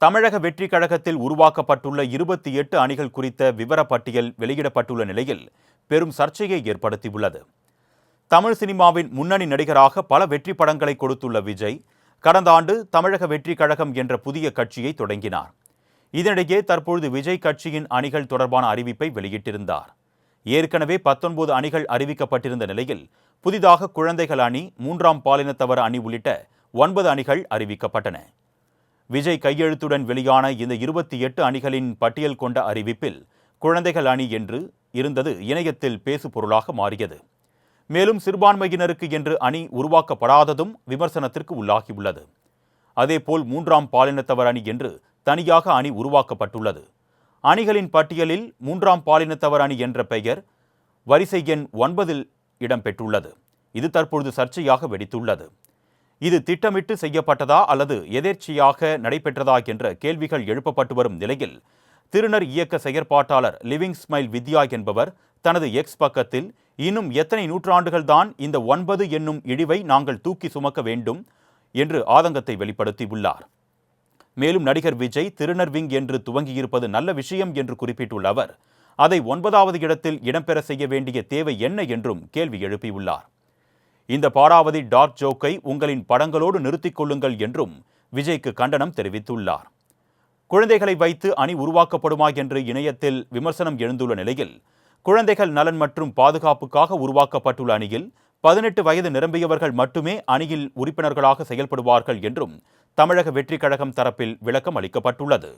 தமிழக வெற்றிக் கழகத்தில் உருவாக்கப்பட்டுள்ள 28 அணிகள் குறித்த விவரப்பட்டியல் வெளியிடப்பட்டுள்ள நிலையில் பெரும் சர்ச்சையை ஏற்படுத்தியுள்ளது. தமிழ் சினிமாவின் முன்னணி நடிகராக பல வெற்றி படங்களை கொடுத்துள்ள விஜய் கடந்த ஆண்டு தமிழக வெற்றிக் கழகம் என்ற புதிய கட்சியை தொடங்கினார். இதனிடையே தற்பொழுது விஜய் கட்சியின் அணிகள் தொடர்பான அறிவிப்பை வெளியிட்டிருந்தார். ஏற்கனவே 19 அணிகள் அறிவிக்கப்பட்டிருந்த நிலையில் புதிதாக குழந்தைகள் அணி, 3ஆம் பாலினத்தவர் அணி உள்ளிட்ட 9 அணிகள் அறிவிக்கப்பட்டன. விஜய் கையெழுத்துடன் வெளியான இந்த 28 அணிகளின் பட்டியல் கொண்ட அறிவிப்பில் குழந்தைகள் அணி என்று இருந்தது இணையத்தில் பேசு பொருளாக மாறியது. மேலும் சிறுபான்மையினருக்கு என்று அணி உருவாக்கப்படாததும் விமர்சனத்திற்கு உள்ளாகியுள்ளது. அதேபோல் 3ஆம் பாலினத்தவர் அணி என்று தனியாக அணி உருவாக்கப்பட்டுள்ளது. அணிகளின் பட்டியலில் 3ஆம் பாலினத்தவர் அணி என்ற பெயர் வரிசை எண் 9இல் இடம்பெற்றுள்ளது. இது தற்பொழுது சர்ச்சையாக வெடித்துள்ளது. இது திட்டமிட்டு செய்யப்பட்டதா அல்லது எதேர்ச்சையாக நடைபெற்றதா என்ற கேள்விகள் எழுப்பப்பட்டு வரும் நிலையில் திருநர் இயக்க செயற்பாட்டாளர் லிவிங் ஸ்மைல் வித்யா என்பவர் தனது எக்ஸ் பக்கத்தில் இன்னும் எத்தனை நூற்றாண்டுகள்தான் இந்த 9 என்னும் இழிவை நாங்கள் தூக்கி சுமக்க வேண்டும் என்று ஆதங்கத்தை வெளிப்படுத்தியுள்ளார். மேலும் நடிகர் விஜய் திருநர் விங் என்று துவங்கியிருப்பது நல்ல விஷயம் என்று குறிப்பிட்டுள்ள அவர் அதை 9வது இடத்தில் இடம்பெற செய்ய வேண்டிய தேவை என்ன என்றும் கேள்வி எழுப்பியுள்ளார். இந்த பாடாவதி டார்க் ஜோக்கை உங்களின் படங்களோடு நிறுத்திக் கொள்ளுங்கள் என்றும் விஜய்க்கு கண்டனம் தெரிவித்துள்ளார். குழந்தைகளை வைத்து அணி உருவாக்கப்படுமா என்று இணையத்தில் விமர்சனம் எழுந்துள்ள நிலையில் குழந்தைகள் நலன் மற்றும் பாதுகாப்புக்காக உருவாக்கப்பட்டுள்ள அணியில் 18 வயது நிரம்பியவர்கள் மட்டுமே அணியில் உறுப்பினர்களாக செயல்படுவார்கள் என்றும் தமிழக வெற்றிக் கழகம் தரப்பில் விளக்கம் அளிக்கப்பட்டுள்ளது.